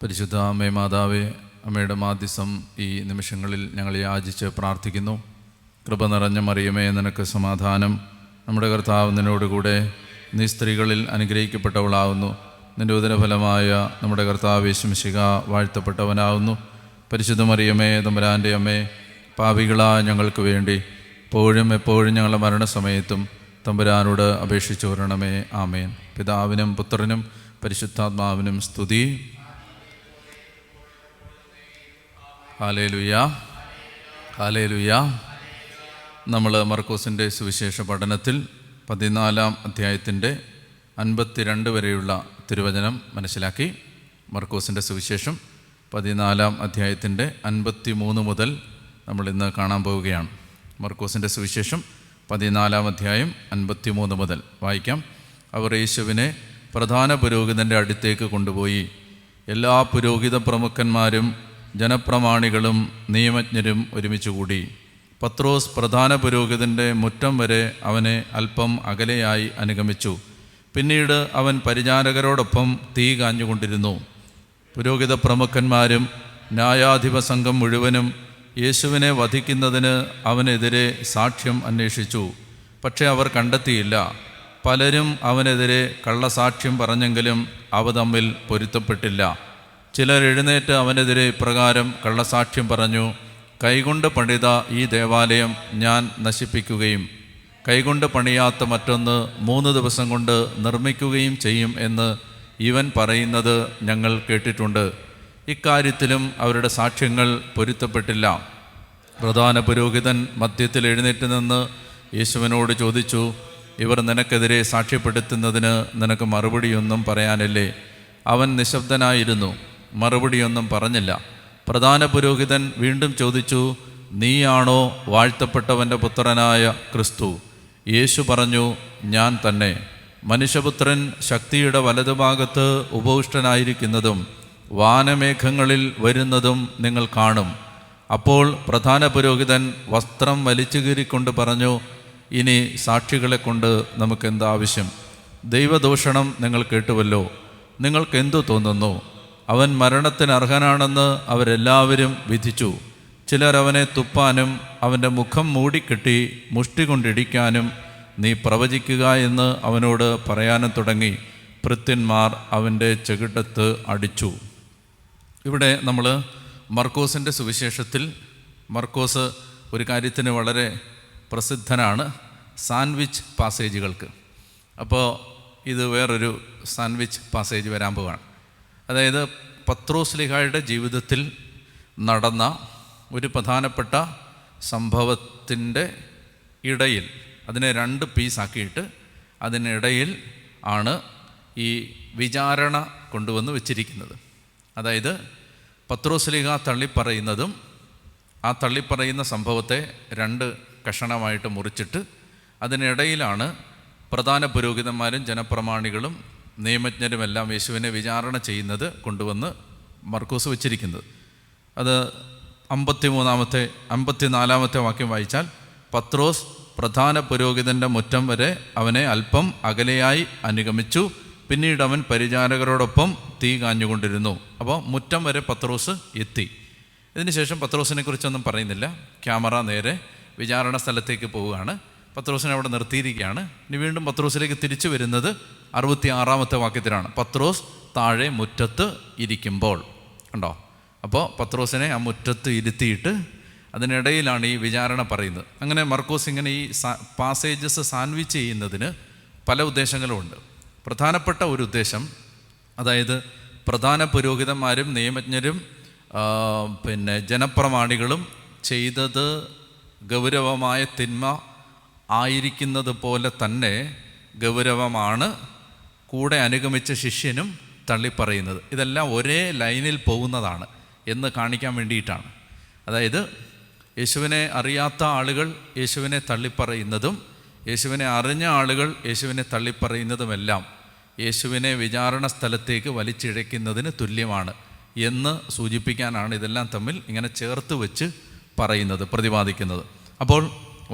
പരിശുദ്ധ അമ്മേ മാതാവേ, അമ്മയുടെ മാധ്യസ്ഥം ഈ നിമിഷങ്ങളിൽ ഞങ്ങൾ യാചിച്ച് പ്രാർത്ഥിക്കുന്നു. കൃപ നിറഞ്ഞ മറിയമേ, നിനക്ക് സമാധാനം. നമ്മുടെ കർത്താവ് നിന്നോടുകൂടെ, നീ സ്ത്രീകളിൽ അനുഗ്രഹിക്കപ്പെട്ടവളാവുന്നു. നിൻ്റെ ഉദരഫലമായ നമ്മുടെ കർത്താവ് യേശു മിശിഹ വാഴ്ത്തപ്പെട്ടവനാവുന്നു. പരിശുദ്ധ മറിയമേ, തമ്പുരാൻ്റെ അമ്മേ, പാപികളായ ഞങ്ങൾക്ക് വേണ്ടി എപ്പോഴും ഞങ്ങളുടെ മരണസമയത്തും തമ്പുരാനോട് അപേക്ഷിച്ചു വരണമേ. ആമേൻ. പിതാവിനും പുത്രനും പരിശുദ്ധാത്മാവിനും സ്തുതി. Hallelujah, hallelujah. നമ്മൾ മർക്കോസിൻ്റെ സുവിശേഷ പഠനത്തിൽ 14-ാം അധ്യായത്തിൻ്റെ 52 വരെയുള്ള തിരുവചനം മനസ്സിലാക്കി. മർക്കോസിൻ്റെ സുവിശേഷം 14-ാം അധ്യായത്തിൻ്റെ 53 മുതൽ നമ്മൾ ഇന്ന് കാണാൻ പോവുകയാണ്. മർക്കോസിൻ്റെ സുവിശേഷം 14-ാം അധ്യായം 53 മുതൽ വായിക്കാം. അവർ യേശുവിനെ പ്രധാന പുരോഹിതൻ്റെ അടുത്തേക്ക് കൊണ്ടുപോയി. എല്ലാ പുരോഹിത പ്രമുഖന്മാരും ജനപ്രമാണികളും നിയമജ്ഞരും ഒരുമിച്ച് കൂടി. പത്രോസ് പ്രധാന പുരോഹിതൻ്റെ മുറ്റം വരെ അവനെ അല്പം അകലെയായി അനുഗമിച്ചു. പിന്നീട് അവൻ പരിചാരകരോടൊപ്പം തീ കാഞ്ഞുകൊണ്ടിരുന്നു. പുരോഹിത പ്രമുഖന്മാരും ന്യായാധിപ സംഘം മുഴുവനും യേശുവിനെ വധിക്കുന്നതിന് അവനെതിരെ സാക്ഷ്യം അന്വേഷിച്ചു. പക്ഷേ അവർ കണ്ടെത്തിയില്ല. പലരും അവനെതിരെ കള്ളസാക്ഷ്യം പറഞ്ഞെങ്കിലും അവ തമ്മിൽ പൊരുത്തപ്പെട്ടില്ല. ചിലർ എഴുന്നേറ്റ് അവനെതിരെ ഇപ്രകാരം കള്ളസാക്ഷ്യം പറഞ്ഞു: കൈകൊണ്ട് പണിത ഈ ദേവാലയം ഞാൻ നശിപ്പിക്കുകയും കൈകൊണ്ട് പണിയാത്ത മറ്റൊന്ന് 3 ദിവസം കൊണ്ട് നിർമ്മിക്കുകയും ചെയ്യും എന്ന് ഇവൻ പറയുന്നത് ഞങ്ങൾ കേട്ടിട്ടുണ്ട്. ഇക്കാര്യത്തിലും അവരുടെ സാക്ഷ്യങ്ങൾ പൊരുത്തപ്പെട്ടില്ല. പ്രധാന പുരോഹിതൻ മധ്യത്തിൽ എഴുന്നേറ്റ് നിന്ന് യേശുവിനോട് ചോദിച്ചു: ഇവർ നിനക്കെതിരെ സാക്ഷ്യപ്പെടുത്തുന്നതിന് നിനക്ക് മറുപടിയൊന്നും പറയാനില്ലേ? അവൻ നിശബ്ദനായിരുന്നു, മറുപടിയൊന്നും പറഞ്ഞില്ല. പ്രധാന പുരോഹിതൻ വീണ്ടും ചോദിച്ചു: നീയാണോ വാഴ്ത്തപ്പെട്ടവൻ്റെ പുത്രനായ ക്രിസ്തു? യേശു പറഞ്ഞു: ഞാൻ തന്നെ. മനുഷ്യപുത്രൻ ശക്തിയുടെ വലതുഭാഗത്ത് ഉപവിഷ്ടനായിരിക്കുന്നതും വാനമേഘങ്ങളിൽ വരുന്നതും നിങ്ങൾ കാണും. അപ്പോൾ പ്രധാന പുരോഹിതൻ വസ്ത്രം വലിച്ചു കീറിക്കൊണ്ട് പറഞ്ഞു: ഇനി സാക്ഷികളെ കൊണ്ട് നമുക്കെന്താവശ്യം? ദൈവദൂഷണം നിങ്ങൾ കേട്ടുവല്ലോ. നിങ്ങൾക്കെന്തു തോന്നുന്നു? അവൻ മരണത്തിന് അർഹനാണെന്ന് അവരെല്ലാവരും വിധിച്ചു. ചിലർ അവനെ തുപ്പാനും അവൻ്റെ മുഖം മൂടിക്കെട്ടി മുഷ്ടി കൊണ്ടിടിക്കാനും നീ പ്രവചിക്കുക എന്ന് അവനോട് പറയാനും തുടങ്ങി. ഭൃത്യന്മാർ അവൻ്റെ ചെകിട്ടത്ത് അടിച്ചു. ഇവിടെ നമ്മൾ മർക്കോസിൻ്റെ സുവിശേഷത്തിൽ, മർക്കോസ് ഒരു കാര്യത്തിന് വളരെ പ്രസിദ്ധനാണ്, സാൻഡ്വിച്ച് പാസേജുകൾക്ക്. അപ്പോൾ ഇത് വേറൊരു സാൻഡ്വിച്ച് പാസേജ് വരാൻ പോവുകയാണ്. അതായത് പത്രോസ്ലീഹായുടെ ജീവിതത്തിൽ നടന്ന ഒരു പ്രധാനപ്പെട്ട സംഭവത്തിൻ്റെ ഇടയിൽ, അതിനെ 2 പീസാക്കിയിട്ട് അതിനിടയിൽ ആണ് ഈ വിചാരണ കൊണ്ടുവന്ന് വെച്ചിരിക്കുന്നത്. അതായത് പത്രോസ്ലീഹ തള്ളിപ്പറയുന്നതും ആ തള്ളിപ്പറയുന്ന സംഭവത്തെ 2 കഷണമായിട്ട് മുറിച്ചിട്ട് അതിനിടയിലാണ് പ്രധാന പുരോഹിതന്മാരും ജനപ്രമാണികളും നിയമജ്ഞരുമെല്ലാം യേശുവിനെ വിചാരണ ചെയ്യുന്നത് കൊണ്ടുവന്ന് മർക്കോസ് വെച്ചിരിക്കുന്നത്. അത് 54-ാമത്തെ വാക്യം വായിച്ചാൽ, പത്രോസ് പ്രധാന പുരോഹിതൻ്റെ മുറ്റം വരെ അവനെ അല്പം അകലെയായി അനുഗമിച്ചു. പിന്നീട് അവൻ പരിചാരകരോടൊപ്പം തീ കാഞ്ഞുകൊണ്ടിരുന്നു. അപ്പോൾ മുറ്റം വരെ പത്രോസ് എത്തി. ഇതിനുശേഷം പത്രോസിനെ കുറിച്ചൊന്നും പറയുന്നില്ല. ക്യാമറ നേരെ വിചാരണ സ്ഥലത്തേക്ക് പോവുകയാണ്. പത്രോസിനെ അവിടെ നിർത്തിയിരിക്കുകയാണ്. ഇനി വീണ്ടും പത്രോസിലേക്ക് തിരിച്ചു വരുന്നത് 66-ാമത്തെ വാക്യത്തിലാണ്. പത്രോസ് താഴെ മുറ്റത്ത് ഇരിക്കുമ്പോൾ ഉണ്ടോ. അപ്പോൾ പത്രോസിനെ ആ മുറ്റത്ത് ഇരുത്തിയിട്ട് അതിനിടയിലാണ് ഈ വിചാരണ പറയുന്നത്. അങ്ങനെ മർക്കോസ് ഇങ്ങനെ ഈ പാസേജസ് സാൻഡ്വിച്ച് ചെയ്യുന്നതിന് പല ഉദ്ദേശങ്ങളുമുണ്ട്. പ്രധാനപ്പെട്ട ഒരു ഉദ്ദേശം, അതായത് പ്രധാന പുരോഹിതന്മാരും നിയമജ്ഞരും ജനപ്രമാണികളും ചെയ്തത് ഗൗരവമായ തിന്മ ആയിരിക്കുന്നത് പോലെ തന്നെ ഗൗരവമാണ് കൂടെ അനുഗമിച്ച ശിഷ്യനും തള്ളിപ്പറയുന്നത്. ഇതെല്ലാം ഒരേ ലൈനിൽ പോകുന്നതാണ് എന്ന് കാണിക്കാൻ വേണ്ടിയിട്ടാണ്. അതായത് യേശുവിനെ അറിയാത്ത ആളുകൾ യേശുവിനെ തള്ളിപ്പറയുന്നതും യേശുവിനെ അറിഞ്ഞ ആളുകൾ യേശുവിനെ തള്ളിപ്പറയുന്നതുമെല്ലാം യേശുവിനെ വിചാരണ സ്ഥലത്തേക്ക് വലിച്ചിഴയ്ക്കുന്നതിന് തുല്യമാണ് എന്ന് സൂചിപ്പിക്കാനാണ് ഇതെല്ലാം തമ്മിൽ ഇങ്ങനെ ചേർത്ത് വെച്ച് പറയുന്നത്, പ്രതിപാദിക്കുന്നത്. അപ്പോൾ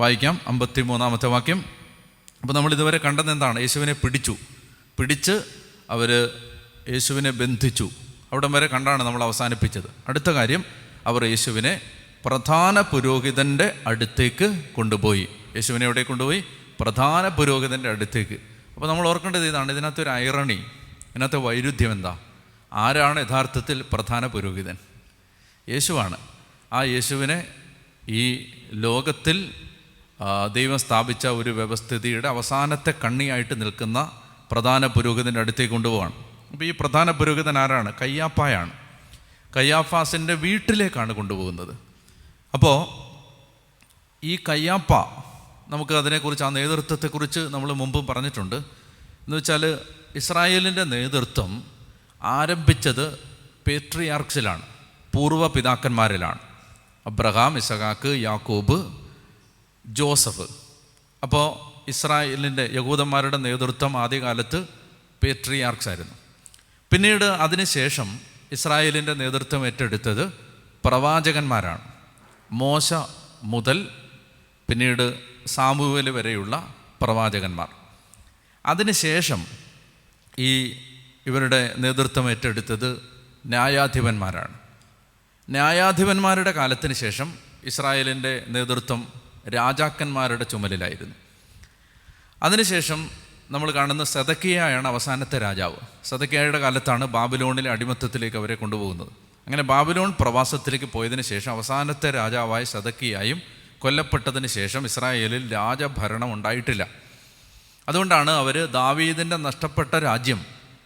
വായിക്കാം 53-ാമത്തെ വാക്യം. അപ്പോൾ നമ്മൾ ഇതുവരെ കണ്ടത് എന്താണ്? യേശുവിനെ പിടിച്ച് അവർ യേശുവിനെ ബന്ധിച്ചു. അവിടം വരെ കണ്ടാണ് നമ്മൾ അവസാനിപ്പിച്ചത്. അടുത്ത കാര്യം, അവർ യേശുവിനെ പ്രധാന പുരോഹിതൻ്റെ അടുത്തേക്ക് കൊണ്ടുപോയി. യേശുവിനെ എവിടെ കൊണ്ടുപോയി? പ്രധാന പുരോഹിതൻ്റെ അടുത്തേക്ക്. അപ്പോൾ നമ്മൾ ഓർക്കേണ്ടത് ഇതാണ്, ഇതിനകത്തൊരു ഐറണി, ഇതിനകത്തെ വൈരുദ്ധ്യം എന്താ? ആരാണ് യഥാർത്ഥത്തിൽ പ്രധാന പുരോഹിതൻ? യേശുവാണ്. ആ യേശുവിനെ ഈ ലോകത്തിൽ ദൈവം സ്ഥാപിച്ച ഒരു വ്യവസ്ഥിതിയുടെ അവസാനത്തെ കണ്ണിയായിട്ട് നിൽക്കുന്ന പ്രധാന പുരോഹിതൻ്റെ അടുത്തേക്ക് കൊണ്ടുപോവാണ്. അപ്പോൾ ഈ പ്രധാന പുരോഹിതൻ ആരാണ്? കയ്യാപ്പായാണ്. കയ്യാഫാസിൻ്റെ വീട്ടിലേക്കാണ് കൊണ്ടുപോകുന്നത്. അപ്പോൾ ഈ കയ്യാപ്പ, നമുക്ക് അതിനെക്കുറിച്ച്, ആ നേതൃത്വത്തെക്കുറിച്ച് നമ്മൾ മുമ്പും പറഞ്ഞിട്ടുണ്ട്. എന്ന് വെച്ചാൽ ഇസ്രായേലിൻ്റെ നേതൃത്വം ആരംഭിച്ചത് പേട്രിയാർക്സിലാണ്, പൂർവ്വ പിതാക്കന്മാരിലാണ്. അബ്രഹാം, ഇസഹാക്ക്, യാക്കോബ്, ജോസഫ്. അപ്പോൾ ഇസ്രായേലിൻ്റെ യഹൂദന്മാരുടെ നേതൃത്വം ആദ്യകാലത്ത് പേട്രിയാർക്സ് ആയിരുന്നു. പിന്നീട് അതിനുശേഷം ഇസ്രായേലിൻ്റെ നേതൃത്വം ഏറ്റെടുത്തത് പ്രവാചകന്മാരാണ്. മോശ മുതൽ പിന്നീട് സാമുവേൽ വരെയുള്ള പ്രവാചകന്മാർ. അതിനുശേഷം ഇവരുടെ നേതൃത്വം ഏറ്റെടുത്തത് ന്യായാധിപന്മാരാണ്. ന്യായാധിപന്മാരുടെ കാലത്തിന് ശേഷം ഇസ്രായേലിൻ്റെ നേതൃത്വം രാജാക്കന്മാരുടെ ചുമലിലായിരുന്നു. അതിനുശേഷം നമ്മൾ കാണുന്ന സെദക്കിയായാണ് അവസാനത്തെ രാജാവ്. സെദക്കിയായുടെ കാലത്താണ് ബാബിലോണിലെ അടിമത്തത്തിലേക്ക് അവരെ കൊണ്ടുപോകുന്നത്. അങ്ങനെ ബാബിലോൺ പ്രവാസത്തിലേക്ക് പോയതിന് ശേഷം അവസാനത്തെ രാജാവായ സെദക്കിയായും കൊല്ലപ്പെട്ടതിന് ശേഷം ഇസ്രായേലിൽ രാജഭരണം ഉണ്ടായിട്ടില്ല. അതുകൊണ്ടാണ് അവർ ദാവീദിൻ്റെ നഷ്ടപ്പെട്ട രാജ്യം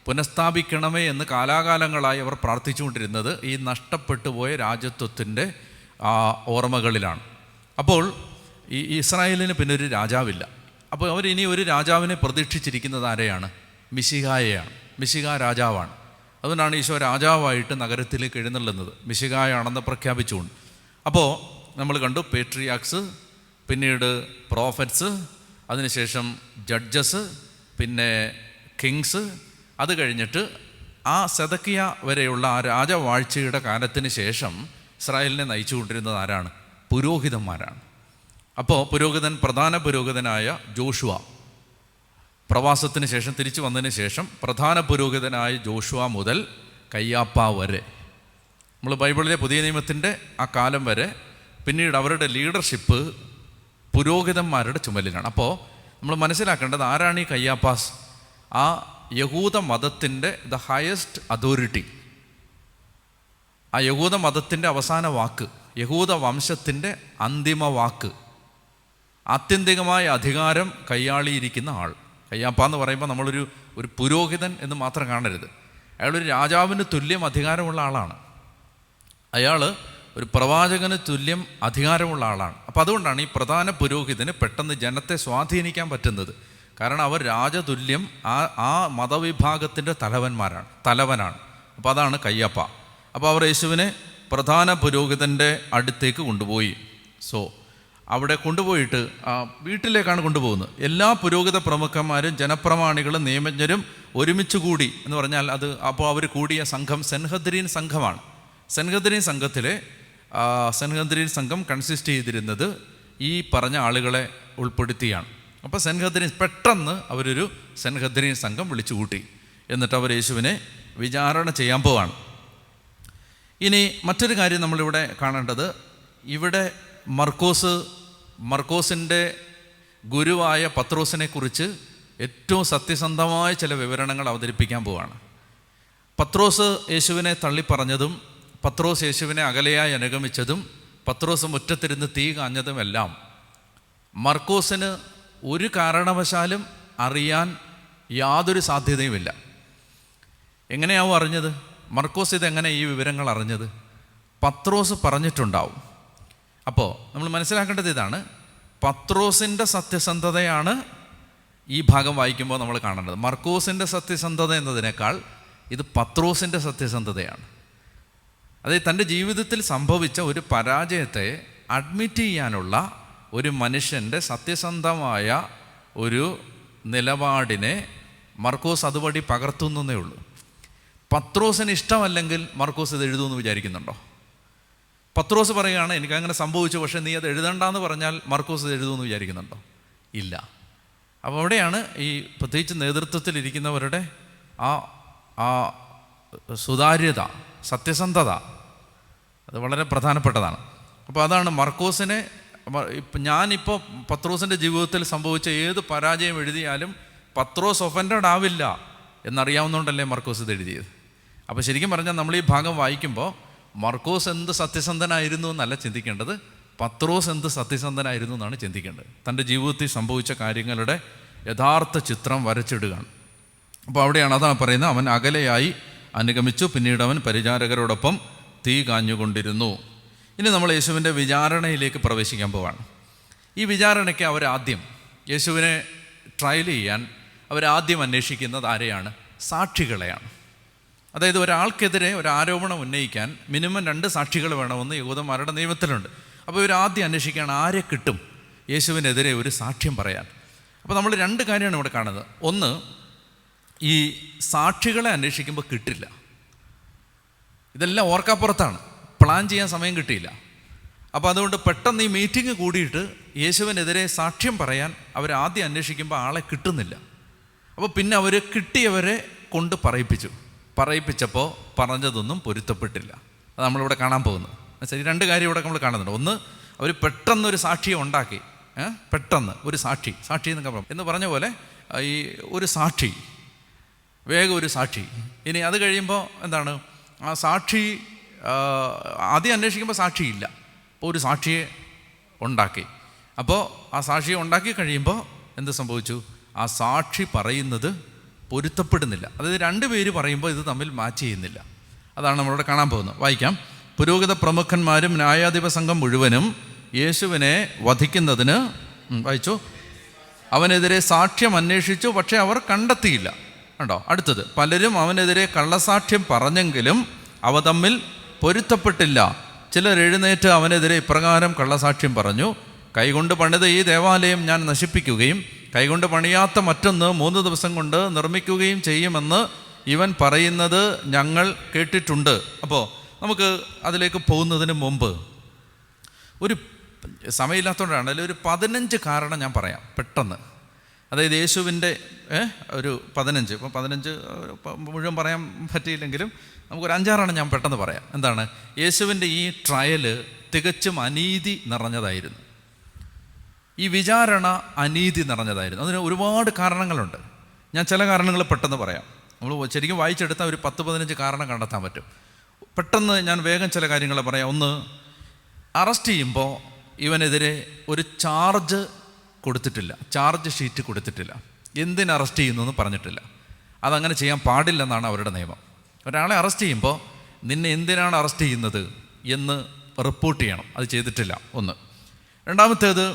പുനഃസ്ഥാപിക്കണമേ എന്ന് കാലാകാലങ്ങളായി അവർ പ്രാർത്ഥിച്ചുകൊണ്ടിരുന്നത് ഈ നഷ്ടപ്പെട്ടു പോയ രാജ്യത്വത്തിൻ്റെ ഓർമ്മകളിലാണ്. അപ്പോൾ ഈ ഇസ്രായേലിന് പിന്നെ ഒരു രാജാവില്ല. അപ്പോൾ അവരിനി ഒരു രാജാവിനെ പ്രതീക്ഷിച്ചിരിക്കുന്നത് ആരെയാണ്? മിശിഹായെയാണ്. മിശിഹാ രാജാവാണ്. അതുകൊണ്ടാണ് ഈശോ രാജാവായിട്ട് നഗരത്തിലേക്ക് എഴുന്നള്ളുന്നത്, മിശിഹായാണെന്ന് പ്രഖ്യാപിച്ചുകൊണ്ട്. അപ്പോൾ നമ്മൾ കണ്ടു പേട്രിയാക്സ്, പിന്നീട് പ്രോഫറ്റ്സ്, അതിനുശേഷം ജഡ്ജസ്, പിന്നെ കിങ്സ്. അത് കഴിഞ്ഞിട്ട് ആ സെദക്കിയ വരെയുള്ള ആ രാജവാഴ്ചയുടെ കാലത്തിന് ശേഷം ഇസ്രായേലിനെ നയിച്ചുകൊണ്ടിരുന്നത് ആരാണ്? പുരോഹിതന്മാരാണ്. അപ്പോൾ പ്രധാന പുരോഹിതനായ ജോഷുവ, പ്രവാസത്തിന് ശേഷം തിരിച്ചു വന്നതിന് ശേഷം പ്രധാന പുരോഹിതനായ ജോഷുവ മുതൽ കയ്യാപ്പ വരെ, നമ്മൾ ബൈബിളിലെ പുതിയ നിയമത്തിൻ്റെ ആ കാലം വരെ, പിന്നീട് അവരുടെ ലീഡർഷിപ്പ് പുരോഹിതന്മാരുടെ ചുമലിലാണ്. അപ്പോൾ നമ്മൾ മനസ്സിലാക്കേണ്ടത് ആരാണ് ഈ കയ്യാപ്പാസ്? ആ യഹൂദ മതത്തിൻ്റെ ദ ഹയസ്റ്റ് അതോറിറ്റി, ആ യഹൂദ മതത്തിൻ്റെ അവസാന വാക്ക്, യഹൂദ വംശത്തിൻ്റെ അന്തിമ വാക്ക്, ആത്യന്തികമായ അധികാരം കൈയാളിയിരിക്കുന്ന ആൾ. കയ്യാപ്പ എന്ന് പറയുമ്പോൾ നമ്മളൊരു പുരോഹിതൻ എന്ന് മാത്രം കാണരുത്. അയാളൊരു രാജാവിന് തുല്യം അധികാരമുള്ള ആളാണ്. അയാൾ ഒരു പ്രവാചകന് തുല്യം അധികാരമുള്ള ആളാണ്. അപ്പോൾ അതുകൊണ്ടാണ് ഈ പ്രധാന പുരോഹിതന് പെട്ടെന്ന് ജനത്തെ സ്വാധീനിക്കാൻ പറ്റുന്നത്. കാരണം അവർ രാജതുല്യം ആ മതവിഭാഗത്തിൻ്റെ തലവനാണ്. അപ്പോൾ അതാണ് കയ്യാപ്പ. അപ്പോൾ അവർ യേശുവിനെ പ്രധാന പുരോഹിതൻ്റെ അടുത്തേക്ക് കൊണ്ടുപോയി. അവിടെ കൊണ്ടുപോയിട്ട് വീട്ടിലേക്കാണ് കൊണ്ടുപോകുന്നത്. എല്ലാ പുരോഹിത പ്രമുഖന്മാരും ജനപ്രമാണികളും നിയമജ്ഞരും ഒരുമിച്ച് കൂടി എന്ന് പറഞ്ഞാൽ അപ്പോൾ അവർ കൂടിയ സംഘം സെൻഹദ്രീൻ സംഘമാണ്. സെൻഹദ്രീൻ സംഘം കൺസിസ്റ്റ് ചെയ്തിരുന്നത് ഈ പറഞ്ഞ ആളുകളെ ഉൾപ്പെടുത്തിയാണ്. അപ്പോൾ പെട്ടെന്ന് അവരൊരു സെൻഹദ്രീൻ സംഘം വിളിച്ചു കൂട്ടി. എന്നിട്ട് അവർ യേശുവിനെ വിചാരണ ചെയ്യാൻ പോവാണ്. ഇനി മറ്റൊരു കാര്യം നമ്മളിവിടെ കാണേണ്ടത്, ഇവിടെ മർക്കോസിൻ്റെ ഗുരുവായ പത്രോസിനെ കുറിച്ച് ഏറ്റവും സത്യസന്ധമായ ചില വിവരണങ്ങൾ അവതരിപ്പിക്കാൻ പോവാണ്. പത്രോസ് യേശുവിനെ തള്ളിപ്പറഞ്ഞതും പത്രോസ് യേശുവിനെ അകലെയായി അനുഗമിച്ചതും പത്രോസ് മുറ്റത്തിരുന്ന് തീ കാഞ്ഞതുമെല്ലാം മർക്കോസിന് ഒരു കാരണവശാലും അറിയാൻ യാതൊരു സാധ്യതയുമില്ല. എങ്ങനെയാവും അറിഞ്ഞത്? മർക്കോസ് ഇതെങ്ങനെ ഈ വിവരങ്ങൾ അറിഞ്ഞത്? പത്രോസ് പറഞ്ഞിട്ടുണ്ടാവും. അപ്പോൾ നമ്മൾ മനസ്സിലാക്കേണ്ടത് ഇതാണ്, പത്രോസിൻ്റെ സത്യസന്ധതയാണ് ഈ ഭാഗം വായിക്കുമ്പോൾ നമ്മൾ കാണേണ്ടത്. മർക്കോസിൻ്റെ സത്യസന്ധത എന്നതിനേക്കാൾ ഇത് പത്രോസിൻ്റെ സത്യസന്ധതയാണ്. അതായത് തൻ്റെ ജീവിതത്തിൽ സംഭവിച്ച ഒരു പരാജയത്തെ അഡ്മിറ്റ് ചെയ്യാനുള്ള ഒരു മനുഷ്യൻ്റെ സത്യസന്ധമായ ഒരു നിലപാടിനെ മർക്കോസ് അതുവഴി പകർത്തുന്നേ ഉള്ളൂ. പത്രോസിന് ഇഷ്ടമല്ലെങ്കിൽ മർക്കോസ് ഇത് എഴുതുമെന്ന് വിചാരിക്കുന്നുണ്ടോ? പത്രോസ് പറയുകയാണ് എനിക്കങ്ങനെ സംഭവിച്ചു, പക്ഷേ നീ അത് എഴുതണ്ടെന്ന് പറഞ്ഞാൽ മർക്കോസ് ഇത് എഴുതുമെന്ന് വിചാരിക്കുന്നുണ്ടോ? ഇല്ല. അപ്പോൾ അവിടെയാണ് ഈ പ്രത്യേകിച്ച് നേതൃത്വത്തിലിരിക്കുന്നവരുടെ ആ സുതാര്യത, സത്യസന്ധത, അത് വളരെ പ്രധാനപ്പെട്ടതാണ്. അപ്പോൾ അതാണ് മർക്കോസിനെ ഞാനിപ്പോൾ പത്രോസിൻ്റെ ജീവിതത്തിൽ സംഭവിച്ച ഏത് പരാജയം എഴുതിയാലും പത്രോസ് ഒഫൻഡഡ് ആവില്ല എന്നറിയാവുന്നതുകൊണ്ടല്ലേ മർക്കോസ് ഇത് എഴുതിയത്. അപ്പോൾ ശരിക്കും പറഞ്ഞാൽ നമ്മൾ ഈ ഭാഗം വായിക്കുമ്പോൾ മർക്കോസ് എന്ത് സത്യസന്ധനായിരുന്നു എന്നല്ല ചിന്തിക്കേണ്ടത്, പത്രോസ് എന്ത് സത്യസന്ധനായിരുന്നു എന്നാണ് ചിന്തിക്കേണ്ടത്. തൻ്റെ ജീവിതത്തിൽ സംഭവിച്ച കാര്യങ്ങളുടെ യഥാർത്ഥ ചിത്രം വരച്ചിടുകയാണ്. അപ്പോൾ അവിടെയാണ് അതാണ് പറയുന്നത്, അവൻ അകലെയായി അനുഗമിച്ചു, പിന്നീട് അവൻ പരിചാരകരോടൊപ്പം തീ കാഞ്ഞുകൊണ്ടിരുന്നു. ഇനി നമ്മൾ യേശുവിൻ്റെ വിചാരണയിലേക്ക് പ്രവേശിക്കാൻ പോവാണ്. ഈ വിചാരണയ്ക്ക് അവരാദ്യം യേശുവിനെ ട്രയൽ ചെയ്യാൻ അവരാദ്യം അന്വേഷിക്കുന്നത് ആരെയാണ്? സാക്ഷികളെയാണ്. അതായത് ഒരാൾക്കെതിരെ ഒരു ആരോപണം ഉന്നയിക്കാൻ മിനിമം 2 സാക്ഷികൾ വേണമെന്ന് യഹൂദന്മാരുടെ നിയമത്തിലുണ്ട്. അപ്പോൾ ഇവരാദ്യം അന്വേഷിക്കുകയാണ് ആരെ കിട്ടും യേശുവിനെതിരെ ഒരു സാക്ഷ്യം പറയാൻ. അപ്പോൾ നമ്മൾ 2 കാര്യമാണ് ഇവിടെ കാണുന്നത്. ഒന്ന്, ഈ സാക്ഷികളെ അന്വേഷിക്കുമ്പോൾ കിട്ടില്ല. ഇതെല്ലാം ഓർക്കാപ്പുറത്താണ്, പ്ലാൻ ചെയ്യാൻ സമയം കിട്ടിയില്ല. അപ്പോൾ അതുകൊണ്ട് പെട്ടെന്ന് ഈ മീറ്റിംഗ് കൂടിയിട്ട് യേശുവിനെതിരെ സാക്ഷ്യം പറയാൻ അവരാദ്യം അന്വേഷിക്കുമ്പോൾ ആളെ കിട്ടുന്നില്ല. അപ്പോൾ പിന്നെ അവർ കിട്ടിയവരെ കൊണ്ട് പറയിപ്പിച്ചപ്പോൾ പറഞ്ഞതൊന്നും പൊരുത്തപ്പെട്ടില്ല. അത് നമ്മളിവിടെ കാണാൻ പോകുന്നത്. ശരി, 2 കാര്യം ഇവിടെ നമ്മൾ കാണുന്നുണ്ട്. ഒന്ന്, അവർ പെട്ടെന്നൊരു സാക്ഷിയെ ഉണ്ടാക്കി. പെട്ടെന്ന് ഒരു സാക്ഷി എന്നൊക്കെ പറഞ്ഞു എന്ന് പറഞ്ഞ പോലെ ഈ ഒരു സാക്ഷി, വേഗം ഒരു സാക്ഷി. ഇനി അത് കഴിയുമ്പോൾ എന്താണ്, ആ സാക്ഷി ആദ്യം അന്വേഷിക്കുമ്പോൾ സാക്ഷിയില്ല, അപ്പോൾ ഒരു സാക്ഷിയെ ഉണ്ടാക്കി. അപ്പോൾ ആ സാക്ഷിയെ ഉണ്ടാക്കി കഴിയുമ്പോൾ എന്ത് സംഭവിച്ചു? ആ സാക്ഷി പറയുന്നത് പൊരുത്തപ്പെടുന്നില്ല. അതായത് 2 പേര് പറയുമ്പോൾ ഇത് തമ്മിൽ മാച്ച് ചെയ്യുന്നില്ല. അതാണ് നമ്മളിവിടെ കാണാൻ പോകുന്നത്. വായിക്കാം. പുരോഹിത പ്രമുഖന്മാരും ന്യായാധിപ സംഘം മുഴുവനും യേശുവിനെ വധിക്കുന്നതിന് വായിച്ചു അവനെതിരെ സാക്ഷ്യം അന്വേഷിച്ചു, പക്ഷേ അവർ കണ്ടെത്തിയില്ല. കണ്ടോ? അടുത്തത്, പലരും അവനെതിരെ കള്ളസാക്ഷ്യം പറഞ്ഞെങ്കിലും അവ തമ്മിൽ പൊരുത്തപ്പെട്ടില്ല. ചിലർ എഴുന്നേറ്റ് അവനെതിരെ ഇപ്രകാരം കള്ളസാക്ഷ്യം പറഞ്ഞു: കൈകൊണ്ട് പണിത ഈ ദേവാലയം ഞാൻ നശിപ്പിക്കുകയും കൈകൊണ്ട് പണിയാത്ത മറ്റൊന്ന് 3 ദിവസം കൊണ്ട് നിർമ്മിക്കുകയും ചെയ്യുമെന്ന് ഇവൻ പറയുന്നത് ഞങ്ങൾ കേട്ടിട്ടുണ്ട്. അപ്പോൾ നമുക്ക് അതിലേക്ക് പോകുന്നതിന് മുമ്പ് ഒരു സമയമില്ലാത്തതുകൊണ്ടാണ്, അതിൽ ഒരു 15 കാരണം ഞാൻ പറയാം പെട്ടെന്ന്. അതായത് യേശുവിൻ്റെ ഒരു 15, ഇപ്പം 15 മുഴുവൻ പറയാൻ പറ്റിയില്ലെങ്കിലും നമുക്കൊരു 5-6 ഞാൻ പെട്ടെന്ന് പറയാം. എന്താണ്? യേശുവിൻ്റെ ഈ ട്രയല് തികച്ചും അനീതി നിറഞ്ഞതായിരുന്നു. ഈ വിചാരണ അനീതി നിറഞ്ഞതായിരുന്നു. അതിന് ഒരുപാട് കാരണങ്ങളുണ്ട്. ഞാൻ ചില കാരണങ്ങൾ പെട്ടെന്ന് പറയാം. നമ്മൾ ശരിക്കും വായിച്ചെടുത്താൽ ഒരു 10-15 കാരണം കണ്ടെത്താൻ പറ്റും. പെട്ടെന്ന് ഞാൻ വേഗം ചില കാര്യങ്ങൾ പറയാം. ഒന്ന്, അറസ്റ്റ് ചെയ്യുമ്പോൾ ഇവനെതിരെ ഒരു ചാർജ് കൊടുത്തിട്ടില്ല, ചാർജ് ഷീറ്റ് കൊടുത്തിട്ടില്ല. എന്തിന് അറസ്റ്റ് ചെയ്യുന്നു എന്ന് പറഞ്ഞിട്ടില്ല. അതങ്ങനെ ചെയ്യാൻ പാടില്ലെന്നാണ് അവരുടെ നിയമം. ഒരാളെ അറസ്റ്റ് ചെയ്യുമ്പോൾ നിന്നെ എന്തിനാണ് അറസ്റ്റ് ചെയ്യുന്നത് എന്ന് റിപ്പോർട്ട് ചെയ്യണം. അത് ചെയ്തിട്ടില്ല. ഒന്ന്. രണ്ടാമത്തേത്,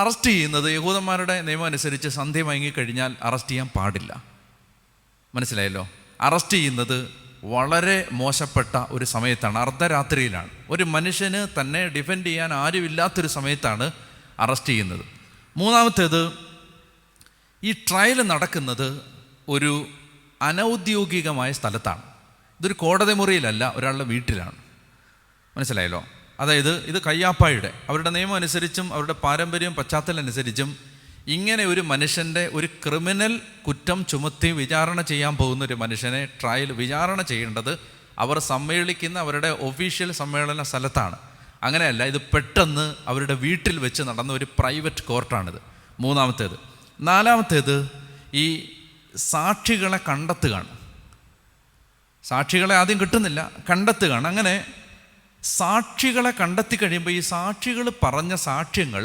അറസ്റ്റ് ചെയ്യുന്നത് യഹൂദന്മാരുടെ നിയമം അനുസരിച്ച് സന്ധ്യ മയങ്ങിക്കഴിഞ്ഞാൽ അറസ്റ്റ് ചെയ്യാൻ പാടില്ല. മനസ്സിലായല്ലോ? അറസ്റ്റ് ചെയ്യുന്നത് വളരെ മോശപ്പെട്ട ഒരു സമയത്താണ്, അർദ്ധരാത്രിയിലാണ്. ഒരു മനുഷ്യന് തന്നെ ഡിഫെൻഡ് ചെയ്യാൻ ആരുമില്ലാത്തൊരു സമയത്താണ് അറസ്റ്റ് ചെയ്യുന്നത്. മൂന്നാമത്തേത്, ഈ ട്രയൽ നടക്കുന്നത് ഒരു അനൗദ്യോഗികമായ സ്ഥലത്താണ്. ഇതൊരു കോടതി മുറിയിലല്ല, ഒരാളുടെ വീട്ടിലാണ്. മനസ്സിലായല്ലോ? അതായത് ഇത് കയ്യാപ്പായുടെ അവരുടെ നിയമം അനുസരിച്ചും അവരുടെ പാരമ്പര്യം പശ്ചാത്തലം അനുസരിച്ചും ഇങ്ങനെ ഒരു മനുഷ്യൻ്റെ ഒരു ക്രിമിനൽ കുറ്റം ചുമത്തി വിചാരണ ചെയ്യാൻ പോകുന്ന ഒരു മനുഷ്യനെ വിചാരണ ചെയ്യേണ്ടത് അവർ സമ്മേളിക്കുന്ന അവരുടെ ഒഫീഷ്യൽ സമ്മേളന സ്ഥലത്താണ്. അങ്ങനെയല്ല, ഇത് പെട്ടെന്ന് അവരുടെ വീട്ടിൽ വെച്ച് നടന്ന ഒരു പ്രൈവറ്റ് കോർട്ടാണിത്. മൂന്നാമത്തേത്. നാലാമത്തേത്, ഈ സാക്ഷികളെ കണ്ടെത്തുകയാണ്. സാക്ഷികളെ ആദ്യം കിട്ടുന്നില്ല, കണ്ടെത്തുകയാണ്. അങ്ങനെ സാക്ഷികളെ കണ്ടെത്തി കഴിയുമ്പോൾ ഈ സാക്ഷികൾ പറഞ്ഞ സാക്ഷ്യങ്ങൾ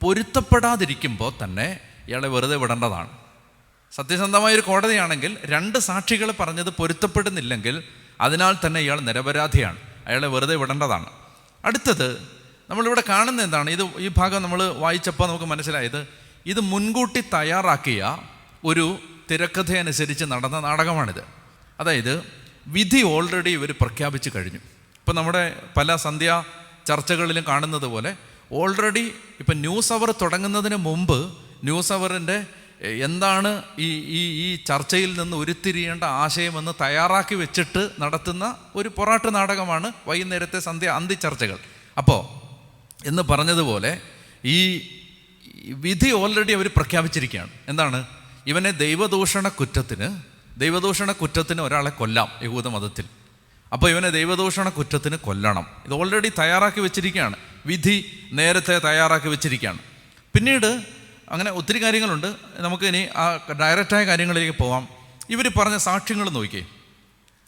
പൊരുത്തപ്പെടാതിരിക്കുമ്പോൾ തന്നെ ഇയാളെ വെറുതെ വിടേണ്ടതാണ്. സത്യസന്ധമായൊരു കോടതിയാണെങ്കിൽ 2 സാക്ഷികൾ പറഞ്ഞത് പൊരുത്തപ്പെടുന്നില്ലെങ്കിൽ അതിനാൽ തന്നെ ഇയാൾ നിരപരാധിയാണ്, അയാളെ വെറുതെ വിടേണ്ടതാണ്. അടുത്തത് നമ്മളിവിടെ കാണുന്ന എന്താണ്? ഈ ഭാഗം നമ്മൾ വായിച്ചപ്പോൾ നമുക്ക് മനസ്സിലായത് ഇത് മുൻകൂട്ടി തയ്യാറാക്കിയ ഒരു തിരക്കഥയനുസരിച്ച് നടന്ന നാടകമാണിത്. അതായത് വിധി ഓൾറെഡി ഇവർ പ്രഖ്യാപിച്ചു കഴിഞ്ഞു. ഇപ്പം നമ്മുടെ പല സന്ധ്യാ ചർച്ചകളിലും കാണുന്നത് പോലെ ഓൾറെഡി ഇപ്പം ന്യൂസ് അവർ തുടങ്ങുന്നതിന് മുമ്പ് ന്യൂസ് അവറിൻ്റെ എന്താണ് ഈ ചർച്ചയിൽ നിന്ന് ഉരുത്തിരിയേണ്ട ആശയമെന്ന് തയ്യാറാക്കി വെച്ചിട്ട് നടത്തുന്ന ഒരു പൊറാട്ട് നാടകമാണ് വൈകുന്നേരത്തെ അന്തി ചർച്ചകൾ. അപ്പോൾ എന്ന് പറഞ്ഞതുപോലെ ഈ വിധി ഓൾറെഡി അവർ പ്രഖ്യാപിച്ചിരിക്കുകയാണ്. എന്താണ്? ഇവനെ ദൈവദൂഷണ കുറ്റത്തിന് ദൈവദൂഷണ കുറ്റത്തിന് ഒരാളെ കൊല്ലാം യഹൂദ മതത്തിൽ. അപ്പോൾ ഇവനെ ദൈവദൂഷണ കുറ്റത്തിന് കൊല്ലണം. ഇത് ഓൾറെഡി തയ്യാറാക്കി വെച്ചിരിക്കുകയാണ്, വിധി നേരത്തെ തയ്യാറാക്കി വെച്ചിരിക്കുകയാണ്. പിന്നീട് അങ്ങനെ ഒത്തിരി കാര്യങ്ങളുണ്ട്. നമുക്ക് ഇനി ആ ഡയറക്റ്റായ കാര്യങ്ങളിലേക്ക് പോവാം. ഇവർ പറഞ്ഞ സാക്ഷ്യങ്ങൾ നോക്കിയേ.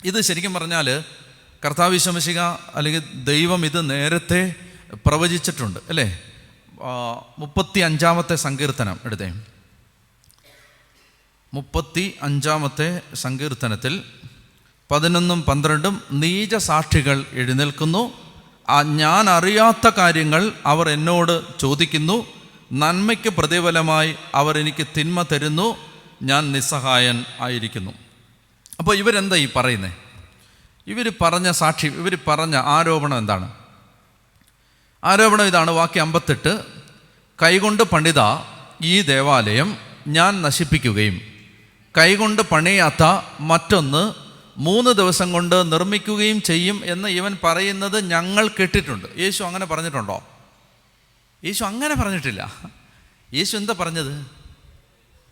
ഇത് ശരിക്കും പറഞ്ഞാൽ കർത്താവ് ഈശോ മിശിഹ അല്ലെങ്കിൽ ദൈവം ഇത് നേരത്തെ പ്രവചിച്ചിട്ടുണ്ട് അല്ലേ. 35-ാമത്തെ സങ്കീർത്തനം എടുത്തേ. 35-ാമത്തെ സങ്കീർത്തനത്തിൽ 11-12 നീച സാക്ഷികൾ എഴുന്നേൽക്കുന്നു, ഞാൻ അറിയാത്ത കാര്യങ്ങൾ അവർ എന്നോട് ചോദിക്കുന്നു, നന്മയ്ക്ക് പ്രതിഫലമായി അവർ എനിക്ക് തിന്മ തരുന്നു, ഞാൻ നിസ്സഹായൻ ആയിരിക്കുന്നു. അപ്പോൾ ഇവരെന്താ ഈ പറയുന്നത്? ഇവർ പറഞ്ഞ സാക്ഷി, ഇവർ പറഞ്ഞ ആരോപണം എന്താണ്? ആരോപണം ഇതാണ്, വാക്യം 58, കൈകൊണ്ട് പണിത ഈ ദേവാലയം ഞാൻ നശിപ്പിക്കുകയും കൈകൊണ്ട് പണിയാത്ത മറ്റൊന്ന് 3 ദിവസം കൊണ്ട് നിർമ്മിക്കുകയും ചെയ്യും എന്ന് ഇവൻ പറയുന്നത് ഞങ്ങൾ കേട്ടിട്ടുണ്ട്. യേശു അങ്ങനെ പറഞ്ഞിട്ടുണ്ടോ? യേശു അങ്ങനെ പറഞ്ഞിട്ടില്ല. യേശു എന്താ പറഞ്ഞത്?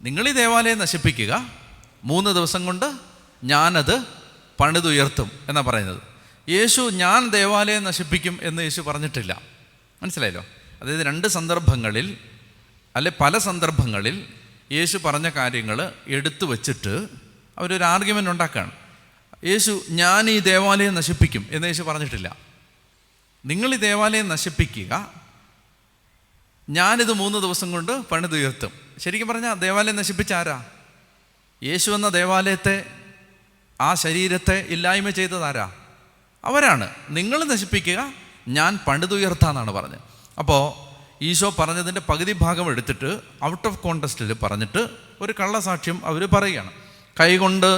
നിങ്ങൾ ഈ ദേവാലയം നശിപ്പിക്കുക, 3 ദിവസം കൊണ്ട് ഞാനത് പണിതുയർത്തും എന്നാണ് പറയുന്നത്. യേശു ഞാൻ ദേവാലയം നശിപ്പിക്കും എന്ന് യേശു പറഞ്ഞിട്ടില്ല. മനസ്സിലായല്ലോ? അതായത് 2 സന്ദർഭങ്ങളിൽ അല്ലെ പല സന്ദർഭങ്ങളിൽ യേശു പറഞ്ഞ കാര്യങ്ങൾ എടുത്തു വച്ചിട്ട് അവരൊരു ആർഗ്യുമെൻ്റ് ഉണ്ടാക്കുകയാണ്. യേശു ഞാൻ ഈ ദേവാലയം നശിപ്പിക്കും എന്ന് യേശു പറഞ്ഞിട്ടില്ല. നിങ്ങൾ ഈ ദേവാലയം നശിപ്പിക്കുക, ഞാനിത് 3 ദിവസം കൊണ്ട് പണിതുയർത്തും. ശരിക്കും പറഞ്ഞാൽ ദേവാലയം നശിപ്പിച്ച ആരാ? യേശു എന്ന ദേവാലയത്തെ, ആ ശരീരത്തെ ഇല്ലായ്മ ചെയ്തതാരാ? അവരാണ്. നിങ്ങൾ നശിപ്പിക്കുക, ഞാൻ പണിതുയർത്താന്നാണ് പറഞ്ഞത്. അപ്പോൾ ഈശോ പറഞ്ഞതിൻ്റെ പകുതി ഭാഗം എടുത്തിട്ട് ഔട്ട് ഓഫ് കോണ്ടെക്സ്റ്റിൽ പറഞ്ഞിട്ട് ഒരു കള്ളസാക്ഷ്യം അവർ പറയുകയാണ്. കൈകൊണ്ട്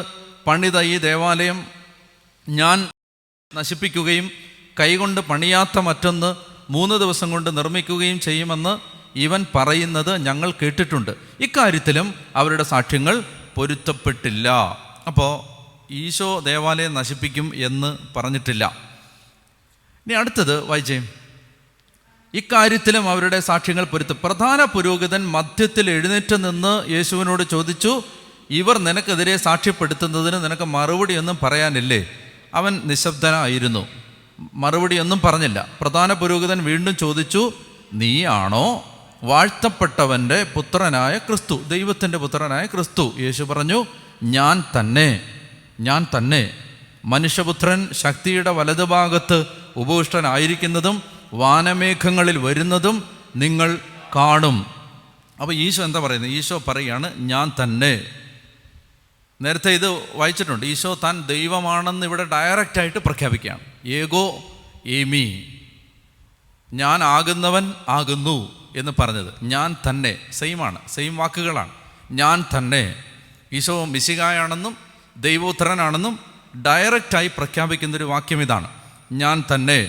പണിത ഈ ദേവാലയം ഞാൻ നശിപ്പിക്കുകയും കൈകൊണ്ട് പണിയാത്ത മറ്റൊന്ന് 3 ദിവസം കൊണ്ട് നിർമ്മിക്കുകയും ചെയ്യുമെന്ന് ഇവൻ പറയുന്നത് ഞങ്ങൾ കേട്ടിട്ടുണ്ട്. ഇക്കാര്യത്തിലും അവരുടെ സാക്ഷ്യങ്ങൾ പൊരുത്തപ്പെട്ടില്ല. അപ്പോൾ ഈശോ ദേവാലയം നശിപ്പിക്കും എന്ന് പറഞ്ഞിട്ടില്ല. ഇനി അടുത്തത് വായിച്ചേ. ഇക്കാര്യത്തിലും അവരുടെ സാക്ഷ്യങ്ങൾ പ്രധാന പുരോഹിതൻ മധ്യത്തിൽ എഴുന്നേറ്റ് നിന്ന് യേശുവിനോട് ചോദിച്ചു, ഇവർ നിനക്കെതിരെ സാക്ഷ്യപ്പെടുത്തുന്നതിന് നിനക്ക് മറുപടിയൊന്നും പറയാനില്ലേ? അവൻ നിശബ്ദനായിരുന്നു, മറുപടിയൊന്നും പറഞ്ഞില്ല. പ്രധാന പുരോഹിതൻ വീണ്ടും ചോദിച്ചു, നീയാണോ വാഴ്ത്തപ്പെട്ടവൻ്റെ പുത്രനായ ക്രിസ്തു, ദൈവത്തിൻ്റെ പുത്രനായ ക്രിസ്തു? യേശു പറഞ്ഞു, ഞാൻ തന്നെ, ഞാൻ തന്നെ. മനുഷ്യപുത്രൻ ശക്തിയുടെ വലതുഭാഗത്ത് ഉപവിഷ്ടനായിരിക്കുന്നതും വാനമേഘങ്ങളിൽ വരുന്നതും നിങ്ങൾ കാണും. അപ്പോൾ ഈശോ എന്താ പറയുന്നത്? ഈശോ പറയുകയാണ്, ഞാൻ തന്നെ. നേരത്തെ ഇത് വായിച്ചിട്ടുണ്ട്. ഈശോ താൻ ദൈവമാണെന്ന് ഇവിടെ ഡയറക്റ്റായിട്ട് പ്രഖ്യാപിക്കുകയാണ്. ഏഗോ ഏമി, ഞാൻ ആകുന്നവൻ ആകുന്നു എന്ന് പറഞ്ഞത് ഞാൻ തന്നെ. സെയിമാണ്, സെയിം വാക്കുകളാണ്. ഞാൻ തന്നെ. ഈശോ മിശിഹായാണെന്നും ദൈവോത്തരനാണെന്നും ഡയറക്റ്റായി പ്രഖ്യാപിക്കുന്നൊരു വാക്യം ഇതാണ്, ഞാൻ തന്നെ.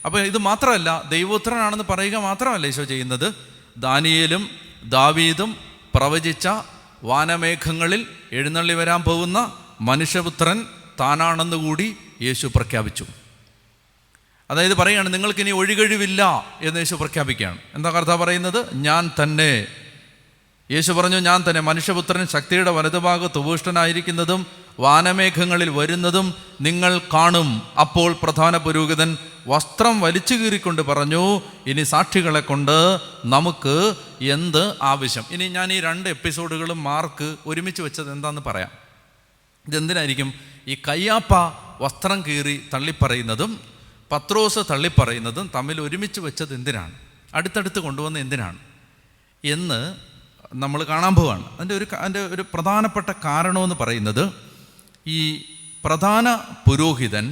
അപ്പോൾ ഇത് മാത്രമല്ല, ദൈവോത്തരനാണെന്ന് പറയുക മാത്രമല്ല ഈശോ ചെയ്യുന്നത്, ദാനിയേലും ദാവീദും പ്രവചിച്ച വാനമേഘങ്ങളിൽ എഴുന്നള്ളി വരാൻ പോകുന്ന മനുഷ്യപുത്രൻ താനാണെന്ന് കൂടി യേശു പ്രഖ്യാപിച്ചു. അതായത് പറയുകയാണ്, നിങ്ങൾക്കിനി ഒഴികഴിവില്ല എന്ന് യേശു പ്രഖ്യാപിക്കുകയാണ്. എന്താ കർത്താവ് പറയുന്നത്? ഞാൻ തന്നെ. യേശു പറഞ്ഞു, ഞാൻ തന്നെ. മനുഷ്യപുത്രൻ ശക്തിയുടെ വലതുഭാഗത്ത് ഉപവിഷ്ടനായിരിക്കുന്നതും വാനമേഘങ്ങളിൽ വരുന്നതും നിങ്ങൾ കാണും. അപ്പോൾ പ്രധാന പുരോഹിതൻ വസ്ത്രം വലിച്ചു കീറിക്കൊണ്ട് പറഞ്ഞു, ഇനി സാക്ഷികളെ കൊണ്ട് നമുക്ക് എന്ത് ആവശ്യം? ഇനി ഞാൻ ഈ 2 എപ്പിസോഡുകളും മാർക്ക് ഒരുമിച്ച് വെച്ചത് എന്താണെന്ന് പറയാം. ഇതെന്തിനായിരിക്കും? ഈ കയ്യാപ്പ വസ്ത്രം കീറി തള്ളിപ്പറയുന്നതും പത്രോസ് തള്ളിപ്പറയുന്നതും തമ്മിൽ ഒരുമിച്ച് വെച്ചത് എന്തിനാണ്? അടുത്തടുത്ത് കൊണ്ടുവന്ന് എന്തിനാണ് എന്ന് നമ്മൾ കാണാൻ പോവുകയാണ്. അതിൻ്റെ ഒരു പ്രധാനപ്പെട്ട കാരണമെന്ന് പറയുന്നത്, ഈ പ്രധാന പുരോഹിതൻ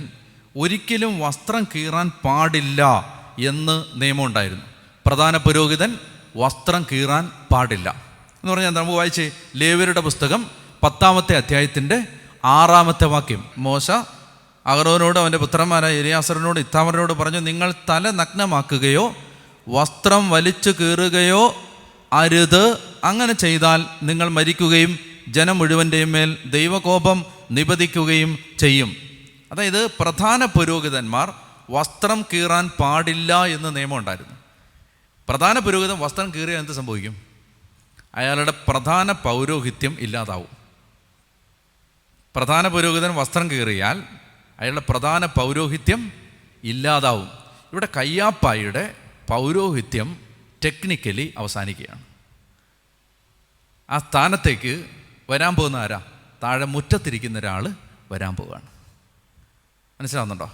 ഒരിക്കലും വസ്ത്രം കീറാൻ പാടില്ല എന്ന് നിയമമുണ്ടായിരുന്നു. പ്രധാന പുരോഹിതൻ വസ്ത്രം കീറാൻ പാടില്ല എന്ന് പറഞ്ഞാൽ നമുക്ക് വായിച്ച് ലേവ്യരുടെ പുസ്തകം 10-ാമത്തെ അധ്യായത്തിൻ്റെ 6-ാമത്തെ വാക്യം. മോശ അഹരോനോട് അവൻ്റെ പുത്രന്മാരായ എലിയാസറിനോട് ഇത്താമറിനോട് പറഞ്ഞു, നിങ്ങൾ തല നഗ്നമാക്കുകയോ വസ്ത്രം വലിച്ചു കീറുകയോ അരുത്. അങ്ങനെ ചെയ്താൽ നിങ്ങൾ മരിക്കുകയും ജനം മുഴുവൻ്റെയും മേൽ ദൈവകോപം നിപതിക്കുകയും ചെയ്യും. അതായത് പ്രധാന പുരോഹിതന്മാർ വസ്ത്രം കീറാൻ പാടില്ല എന്ന് നിയമം ഉണ്ടായിരുന്നു. പ്രധാന പുരോഹിതൻ വസ്ത്രം കീറിയാൽ എന്ത് സംഭവിക്കും? അയാളുടെ പ്രധാന പൗരോഹിത്യം ഇല്ലാതാവും. പ്രധാന പുരോഹിതൻ വസ്ത്രം കീറിയാൽ അയാളുടെ പ്രധാന പൗരോഹിത്യം ഇല്ലാതാവും. ഇവിടെ കയ്യാപ്പായുടെ പൗരോഹിത്യം ടെക്നിക്കലി അവസാനിക്കുകയാണ്. ആ സ്ഥാനത്തേക്ക് വരാൻ പോകുന്ന ആരാ? താഴെ മുറ്റത്തിരിക്കുന്ന ഒരാൾ വരാൻ പോവുകയാണ്. മനസ്സിലാവുന്നുണ്ടോ?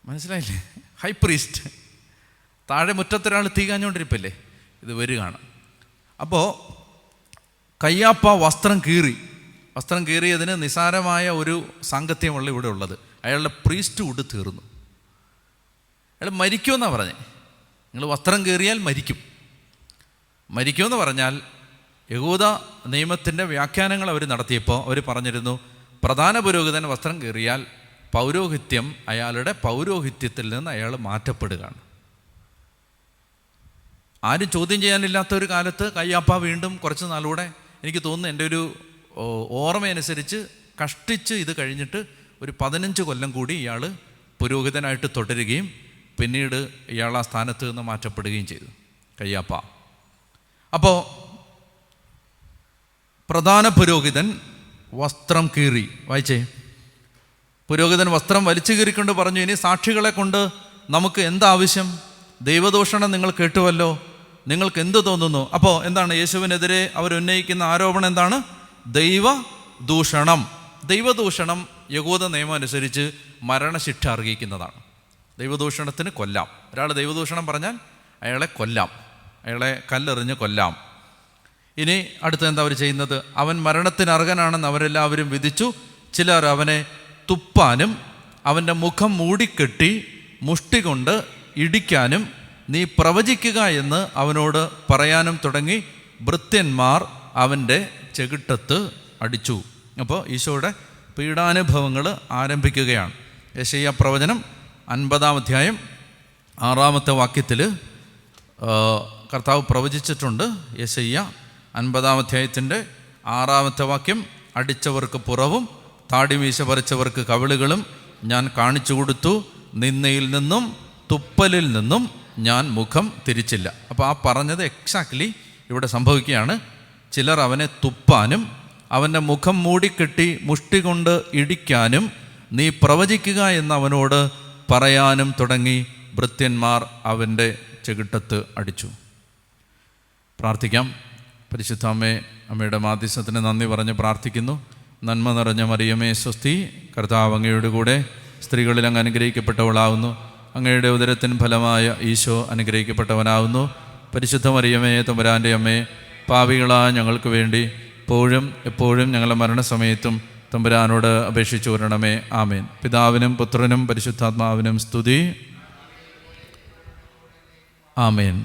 മനസ്സിലായില്ലേ? ഹൈ പ്രീസ്റ്റ് താഴെ മുറ്റത്തൊരാൾ തീ കാഞ്ഞുകൊണ്ടിരിപ്പല്ലേ, ഇത് വരികയാണ്. അപ്പോൾ കയ്യാപ്പ വസ്ത്രം കീറിയതിന് നിസാരമായ ഒരു സാങ്കത്യമുള്ള ഇവിടെ ഉള്ളത്. അയാളുടെ പ്രീസ്റ്റ്ഹുഡ് തീർന്നു. അയാൾ മരിക്കുമെന്നാണ് പറഞ്ഞത്. നിങ്ങൾ വസ്ത്രം കീറിയാൽ മരിക്കുമെന്ന് പറഞ്ഞാൽ യഹൂദ നിയമത്തിൻ്റെ വ്യാഖ്യാനങ്ങൾ അവർ നടത്തിയപ്പോൾ അവർ പറഞ്ഞിരുന്നു, പ്രധാന പുരോഹിതൻ വസ്ത്രം കീറിയാൽ പൗരോഹിത്യം, അയാളുടെ പൗരോഹിത്യത്തിൽ നിന്ന് അയാൾ മാറ്റപ്പെടുകയാണ്. ആരും ചോദ്യം ചെയ്യാനില്ലാത്ത ഒരു കാലത്ത് കയ്യാപ്പ വീണ്ടും കുറച്ച് നാളൂടെ, എനിക്ക് തോന്നുന്നു എൻ്റെ ഒരു ഓർമ്മയനുസരിച്ച് കഷ്ടിച്ച് ഇത് കഴിഞ്ഞിട്ട് ഒരു 15 കൊല്ലം കൂടി ഇയാൾ പുരോഹിതനായിട്ട് തുടരുകയും പിന്നീട് ഇയാൾ ആ സ്ഥാനത്ത് നിന്ന് മാറ്റപ്പെടുകയും ചെയ്തു, കയ്യാപ്പ. അപ്പോൾ പ്രധാന പുരോഹിതൻ വസ്ത്രം കീറി. വായിച്ചേ. പുരോഹിതൻ വസ്ത്രം വലിച്ചു കീറിക്കൊണ്ട് പറഞ്ഞു, ഇനി സാക്ഷികളെ കൊണ്ട് നമുക്ക് എന്താവശ്യം? ദൈവദൂഷണം നിങ്ങൾ കേട്ടുവല്ലോ, നിങ്ങൾക്ക് എന്ത് തോന്നുന്നു? അപ്പോൾ എന്താണ് യേശുവിനെതിരെ അവർ ഉന്നയിക്കുന്ന ആരോപണം? എന്താണ്? ദൈവദൂഷണം. ദൈവദൂഷണം യഹൂദ നിയമം അനുസരിച്ച് മരണശിക്ഷ അർഹിക്കുന്നതാണ്. ദൈവദൂഷണത്തിന് കൊല്ലാം. ഒരാൾ ദൈവദൂഷണം പറഞ്ഞാൽ അയാളെ കൊല്ലാം, അയാളെ കല്ലെറിഞ്ഞ് കൊല്ലാം. ഇനി അടുത്ത എന്താ അവർ ചെയ്യുന്നത്? അവൻ മരണത്തിന് അർഹനാണെന്ന് അവരെല്ലാവരും വിധിച്ചു. ചിലർ അവനെ തുപ്പാനും അവൻ്റെ മുഖം മൂടിക്കെട്ടി മുഷ്ടി കൊണ്ട് ഇടിക്കാനും നീ പ്രവചിക്കുക എന്ന് അവനോട് പറയാനും തുടങ്ങി. ഭൃത്യന്മാർ അവൻ്റെ ചെകിട്ടത്ത് അടിച്ചു. അപ്പോൾ ഈശോയുടെ പീഡാനുഭവങ്ങൾ ആരംഭിക്കുകയാണ്. യെശയ്യാ പ്രവചനം 50-ാം അധ്യായം 6-ാമത്തെ വാക്യത്തിൽ കർത്താവ് പ്രവചിച്ചിട്ടുണ്ട്. യെശയ്യാ 50-ാം അധ്യായത്തിൻ്റെ 6-ാമത്തെ വാക്യം, അടിച്ചവർക്ക് പുറവും താടിമീശ പറിച്ചവർക്ക് കവിളുകളും ഞാൻ കാണിച്ചു കൊടുത്തു, നിന്നയിൽ നിന്നും തുപ്പലിൽ നിന്നും ഞാൻ മുഖം തിരിച്ചില്ല. അപ്പോൾ ആ പറഞ്ഞത് എക്സാക്ട്ലി ഇവിടെ സംഭവിക്കുകയാണ്. ചിലർ അവനെ തുപ്പാനും അവൻ്റെ മുഖം മൂടിക്കെട്ടി മുഷ്ടി കൊണ്ട് ഇടിക്കാനും നീ പ്രവചിക്കുക എന്ന് അവനോട് പറയാനും തുടങ്ങി. ഭൃത്യന്മാർ അവൻ്റെ ചെകിട്ടത്ത് അടിച്ചു. പ്രാർത്ഥിക്കാം. പരിശുദ്ധ അമ്മേ, അമ്മയുടെ മാധ്യസ്ഥത്തിന് നന്ദി പറഞ്ഞ് പ്രാർത്ഥിക്കുന്നു. നന്മ നിറഞ്ഞ മറിയമേ സ്വസ്തി, കർത്താവ് അങ്ങയുടെ കൂടെ സ്ത്രീകളിൽ അങ്ങ് അനുഗ്രഹിക്കപ്പെട്ടവളാവുന്നു. അങ്ങയുടെ ഉദരത്തിൻ ഫലമായ ഈശോ അനുഗ്രഹിക്കപ്പെട്ടവനാവുന്നു. പരിശുദ്ധ മറിയമേ തമ്പുരാൻ്റെ അമ്മേ, പാപികളായ ഞങ്ങൾക്ക് വേണ്ടി എപ്പോഴും എപ്പോഴും ഞങ്ങളുടെ മരണസമയത്തും തമ്പുരാനോട് അപേക്ഷിച്ചു വരണമേ. ആമേൻ. പിതാവിനും പുത്രനും പരിശുദ്ധാത്മാവിനും സ്തുതി. ആമേൻ.